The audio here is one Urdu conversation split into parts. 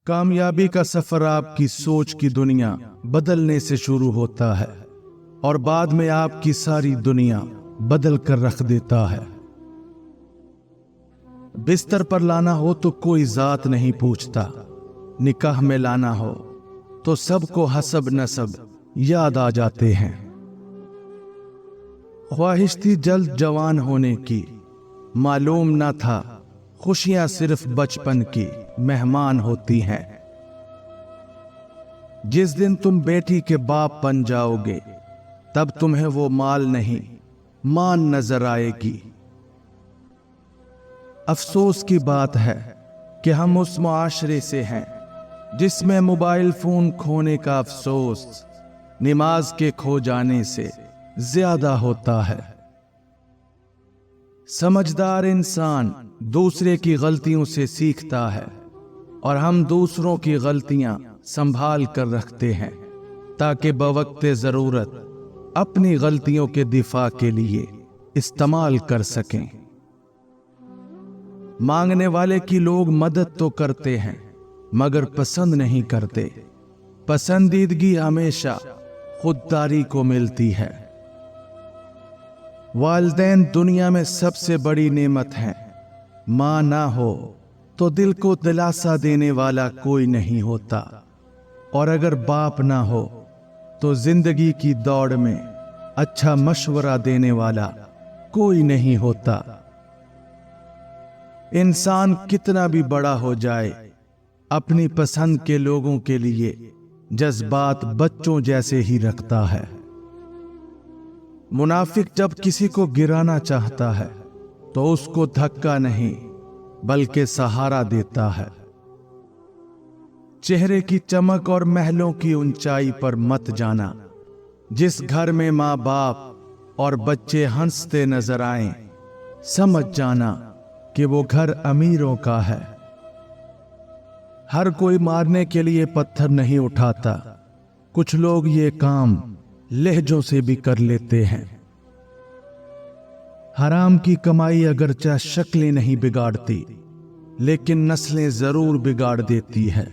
کامیابی کا سفر آپ کی سوچ کی دنیا بدلنے سے شروع ہوتا ہے اور بعد میں آپ کی ساری دنیا بدل کر رکھ دیتا ہے۔ بستر پر لانا ہو تو کوئی ذات نہیں پوچھتا، نکاح میں لانا ہو تو سب کو حسب نسب یاد آ جاتے ہیں۔ خواہش تھی جلد جوان ہونے کی، معلوم نہ تھا خوشیاں صرف بچپن کی مہمان ہوتی ہیں۔ جس دن تم بیٹی کے باپ بن جاؤ گے تب تمہیں وہ مال نہیں مان نظر آئے گی۔ افسوس کی بات ہے کہ ہم اس معاشرے سے ہیں جس میں موبائل فون کھونے کا افسوس نماز کے کھو جانے سے زیادہ ہوتا ہے۔ سمجھدار انسان دوسرے کی غلطیوں سے سیکھتا ہے اور ہم دوسروں کی غلطیاں سنبھال کر رکھتے ہیں تاکہ بوقت ضرورت اپنی غلطیوں کے دفاع کے لیے استعمال کر سکیں۔ مانگنے والے کی لوگ مدد تو کرتے ہیں مگر پسند نہیں کرتے۔ پسندیدگی ہمیشہ خودداری کو ملتی ہے۔ والدین دنیا میں سب سے بڑی نعمت ہیں۔ ماں نہ ہو تو دل کو دلاسا دینے والا کوئی نہیں ہوتا، اور اگر باپ نہ ہو تو زندگی کی دوڑ میں اچھا مشورہ دینے والا کوئی نہیں ہوتا۔ انسان کتنا بھی بڑا ہو جائے اپنی پسند کے لوگوں کے لیے جذبات بچوں جیسے ہی رکھتا ہے۔ منافق جب کسی کو گرانا چاہتا ہے تو اس کو دھکا نہیں بلکہ سہارا دیتا ہے۔ چہرے کی چمک اور محلوں کی اونچائی پر مت جانا۔ جس گھر میں ماں باپ اور بچے ہنستے نظر آئیں سمجھ جانا کہ وہ گھر امیروں کا ہے۔ ہر کوئی مارنے کے لیے پتھر نہیں اٹھاتا، کچھ لوگ یہ کام لہجوں سے بھی کر لیتے ہیں۔ حرام کی کمائی اگرچہ شکلیں نہیں بگاڑتی لیکن نسلیں ضرور بگاڑ دیتی ہے۔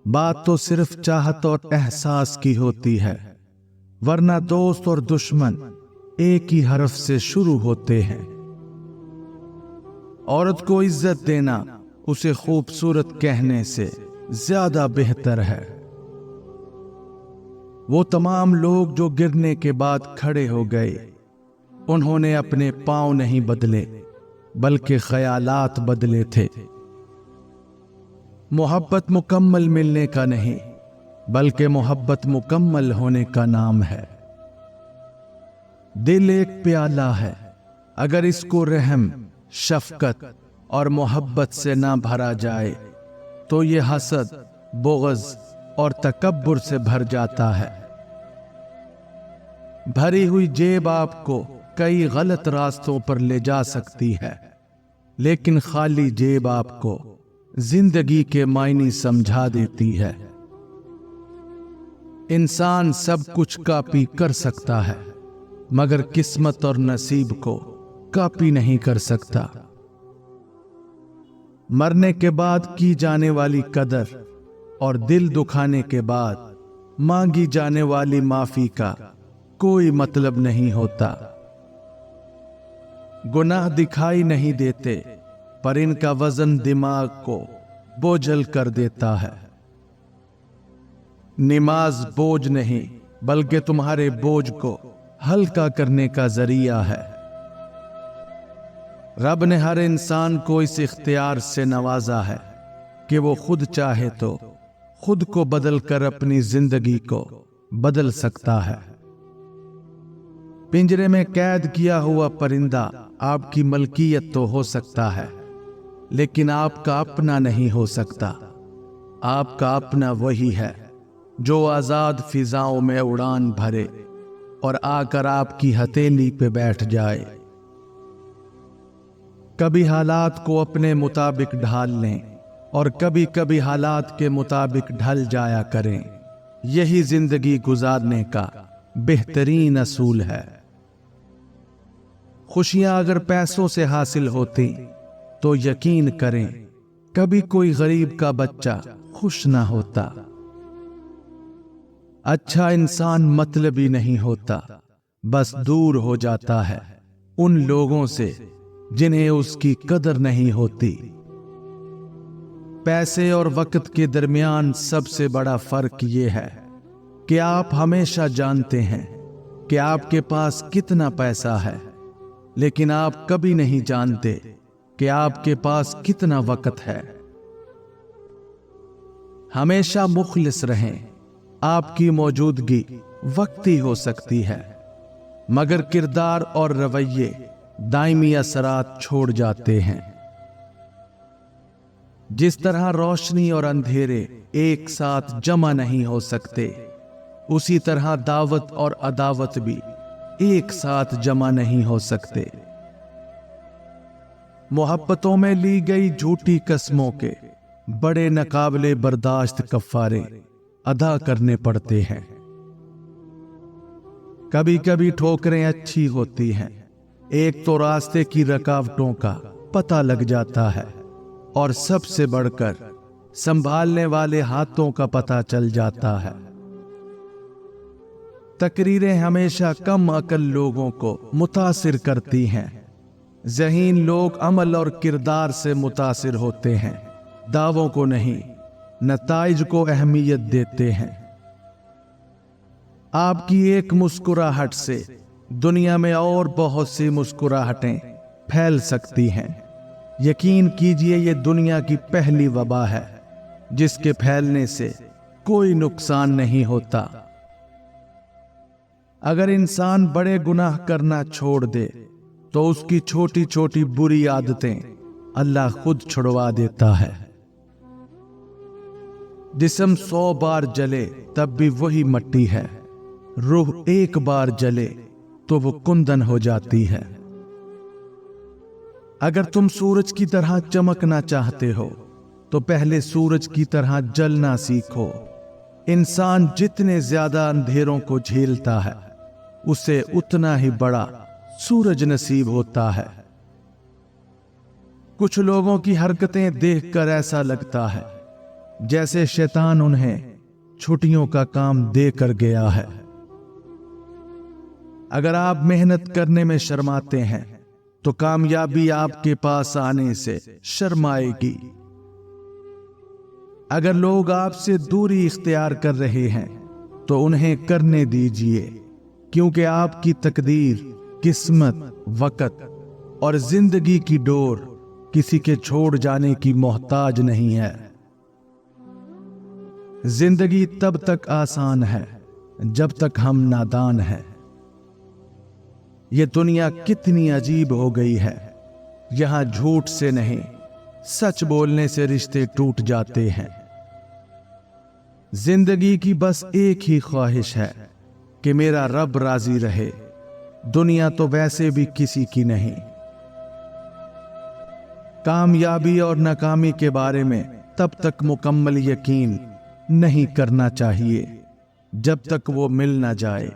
بات تو صرف چاہت اور احساس کی ہوتی ہے، ورنہ دوست اور دشمن ایک ہی حرف سے شروع ہوتے ہیں۔ عورت کو عزت دینا اسے خوبصورت کہنے سے زیادہ بہتر ہے۔ وہ تمام لوگ جو گرنے کے بعد کھڑے ہو گئے انہوں نے اپنے پاؤں نہیں بدلے بلکہ خیالات بدلے تھے۔ محبت مکمل ملنے کا نہیں بلکہ محبت مکمل ہونے کا نام ہے۔ دل ایک پیالہ ہے، اگر اس کو رحم، شفقت اور محبت سے نہ بھرا جائے تو یہ حسد، بغض اور تکبر سے بھر جاتا ہے۔ بھری ہوئی جیب آپ کو کئی غلط راستوں پر لے جا سکتی ہے، لیکن خالی جیب آپ کو زندگی کے معنی سمجھا دیتی ہے۔ انسان سب کچھ کاپی کر سکتا ہے مگر قسمت اور نصیب کو کاپی نہیں کر سکتا۔ مرنے کے بعد کی جانے والی قدر اور دل دکھانے کے بعد مانگی جانے والی معافی کا کوئی مطلب نہیں ہوتا۔ گناہ دکھائی نہیں دیتے پر ان کا وزن دماغ کو بوجھل کر دیتا ہے۔ نماز بوجھ نہیں بلکہ تمہارے بوجھ کو ہلکا کرنے کا ذریعہ ہے۔ رب نے ہر انسان کو اس اختیار سے نوازا ہے کہ وہ خود چاہے تو خود کو بدل کر اپنی زندگی کو بدل سکتا ہے۔ پنجرے میں قید کیا ہوا پرندہ آپ کی ملکیت تو ہو سکتا ہے لیکن آپ کا اپنا نہیں ہو سکتا۔ آپ کا اپنا وہی ہے جو آزاد فضاؤں میں اڑان بھرے اور آ کر آپ کی ہتھیلی پہ بیٹھ جائے۔ کبھی حالات کو اپنے مطابق ڈھال لیں اور کبھی کبھی حالات کے مطابق ڈھل جایا کریں، یہی زندگی گزارنے کا بہترین اصول ہے۔ خوشیاں اگر پیسوں سے حاصل ہوتی تو یقین کریں کبھی کوئی غریب کا بچہ خوش نہ ہوتا۔ اچھا انسان مطلبی نہیں ہوتا، بس دور ہو جاتا ہے ان لوگوں سے جنہیں اس کی قدر نہیں ہوتی۔ پیسے اور وقت کے درمیان سب سے بڑا فرق یہ ہے کہ آپ ہمیشہ جانتے ہیں کہ آپ کے پاس کتنا پیسہ ہے، لیکن آپ کبھی نہیں جانتے کہ آپ کے پاس کتنا وقت ہے۔ ہمیشہ مخلص رہیں۔ آپ کی موجودگی وقتی ہو سکتی ہے، مگر کردار اور رویے دائمی اثرات چھوڑ جاتے ہیں۔ جس طرح روشنی اور اندھیرے ایک ساتھ جمع نہیں ہو سکتے، اسی طرح دعوت اور عداوت بھی ایک ساتھ جمع نہیں ہو سکتے۔ محبتوں میں لی گئی جھوٹی قسموں کے بڑے ناقابل برداشت کفارے ادا کرنے پڑتے ہیں۔ کبھی کبھی ٹھوکریں اچھی ہوتی ہیں، ایک تو راستے کی رکاوٹوں کا پتہ لگ جاتا ہے، اور سب سے بڑھ کر سنبھالنے والے ہاتھوں کا پتہ چل جاتا ہے۔ تقریریں ہمیشہ کم عقل لوگوں کو متاثر کرتی ہیں۔ ذہین لوگ عمل اور کردار سے متاثر ہوتے ہیں، دعووں کو نہیں، نتائج کو اہمیت دیتے ہیں۔ آپ کی ایک مسکراہٹ سے دنیا میں اور بہت سی مسکراہٹیں پھیل سکتی ہیں۔ یقین کیجئے یہ دنیا کی پہلی وبا ہے جس کے پھیلنے سے کوئی نقصان نہیں ہوتا۔ اگر انسان بڑے گناہ کرنا چھوڑ دے تو اس کی چھوٹی چھوٹی بری عادتیں اللہ خود چھڑوا دیتا ہے۔ جسم 100 بار جلے تب بھی وہی مٹی ہے، روح ایک بار جلے تو وہ کندن ہو جاتی ہے۔ اگر تم سورج کی طرح چمکنا چاہتے ہو تو پہلے سورج کی طرح جلنا سیکھو۔ انسان جتنے زیادہ اندھیروں کو جھیلتا ہے، اسے اتنا ہی بڑا سورج نصیب ہوتا ہے۔ کچھ لوگوں کی حرکتیں دیکھ کر ایسا لگتا ہے جیسے شیطان انہیں چھٹیوں کا کام دے کر گیا ہے۔ اگر آپ محنت کرنے میں شرماتے ہیں تو کامیابی آپ کے پاس آنے سے شرمائے گی۔ اگر لوگ آپ سے دوری اختیار کر رہے ہیں تو انہیں کرنے دیجیے، کیونکہ آپ کی تقدیر، قسمت، وقت اور زندگی کی ڈور کسی کے چھوڑ جانے کی محتاج نہیں ہے۔ زندگی تب تک آسان ہے جب تک ہم نادان ہیں۔ یہ دنیا کتنی عجیب ہو گئی ہے، یہاں جھوٹ سے نہیں، سچ بولنے سے رشتے ٹوٹ جاتے ہیں۔ زندگی کی بس ایک ہی خواہش ہے کہ میرا رب راضی رہے، دنیا تو ویسے بھی کسی کی نہیں۔ کامیابی اور ناکامی کے بارے میں تب تک مکمل یقین نہیں کرنا چاہیے جب تک وہ مل نہ جائے۔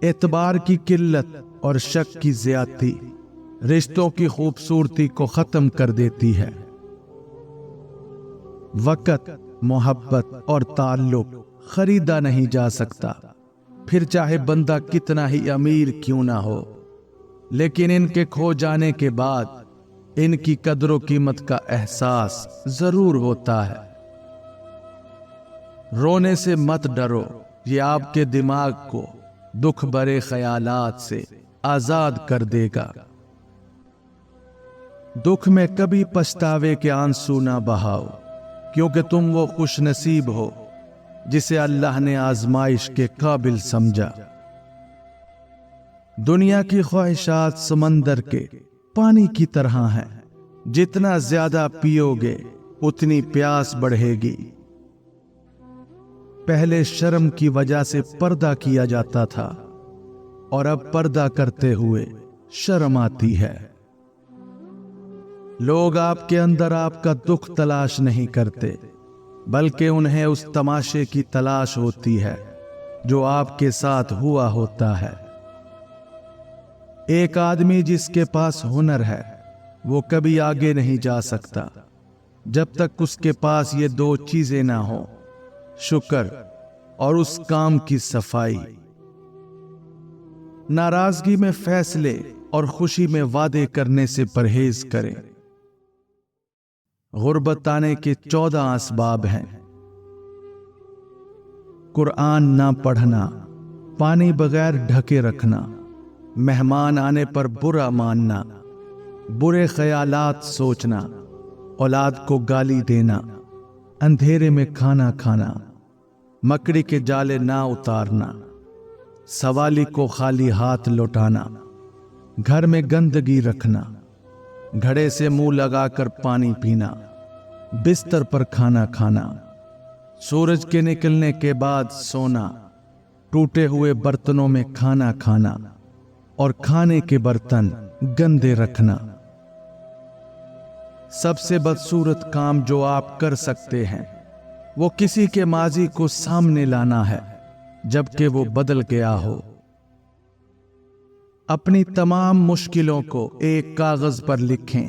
اعتبار کی قلت اور شک کی زیادتی رشتوں کی خوبصورتی کو ختم کر دیتی ہے۔ وقت، محبت اور تعلق خریدا نہیں جا سکتا، پھر چاہے بندہ کتنا ہی امیر کیوں نہ ہو، لیکن ان کے کھو جانے کے بعد ان کی قدر و قیمت کا احساس ضرور ہوتا ہے۔ رونے سے مت ڈرو، یہ آپ کے دماغ کو دکھ بھرے خیالات سے آزاد کر دے گا۔ دکھ میں کبھی پچھتاوے کے آنسو نہ بہاؤ، کیونکہ تم وہ خوش نصیب ہو جسے اللہ نے آزمائش کے قابل سمجھا۔ دنیا کی خواہشات سمندر کے پانی کی طرح ہیں، جتنا زیادہ پیو گے اتنی پیاس بڑھے گی۔ پہلے شرم کی وجہ سے پردہ کیا جاتا تھا، اور اب پردہ کرتے ہوئے شرم آتی ہے۔ لوگ آپ کے اندر آپ کا دکھ تلاش نہیں کرتے، بلکہ انہیں اس تماشے کی تلاش ہوتی ہے جو آپ کے ساتھ ہوا ہوتا ہے۔ ایک آدمی جس کے پاس ہنر ہے وہ کبھی آگے نہیں جا سکتا جب تک اس کے پاس یہ دو چیزیں نہ ہوں، شکر اور اس کام کی صفائی۔ ناراضگی میں فیصلے اور خوشی میں وعدے کرنے سے پرہیز کریں۔ غربت آنے کے 14 اسباب ہیں۔ قرآن نہ پڑھنا، پانی بغیر ڈھکے رکھنا، مہمان آنے پر برا ماننا، برے خیالات سوچنا، اولاد کو گالی دینا، اندھیرے میں کھانا کھانا، مکڑی کے جالے نہ اتارنا، سوالی کو خالی ہاتھ لوٹانا، گھر میں گندگی رکھنا، گھڑے سے منہ لگا کر پانی پینا، بستر پر کھانا کھانا، سورج کے نکلنے کے بعد سونا، ٹوٹے ہوئے برتنوں میں کھانا کھانا اور کھانے کے برتن گندے رکھنا۔ سب سے بدصورت کام جو آپ کر سکتے ہیں وہ کسی کے ماضی کو سامنے لانا ہے جبکہ وہ بدل گیا ہو۔ اپنی تمام مشکلوں کو ایک کاغذ پر لکھیں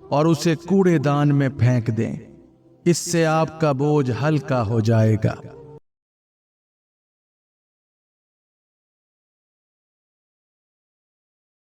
اور اسے کوڑے دان میں پھینک دیں، اس سے آپ کا بوجھ ہلکا ہو جائے گا۔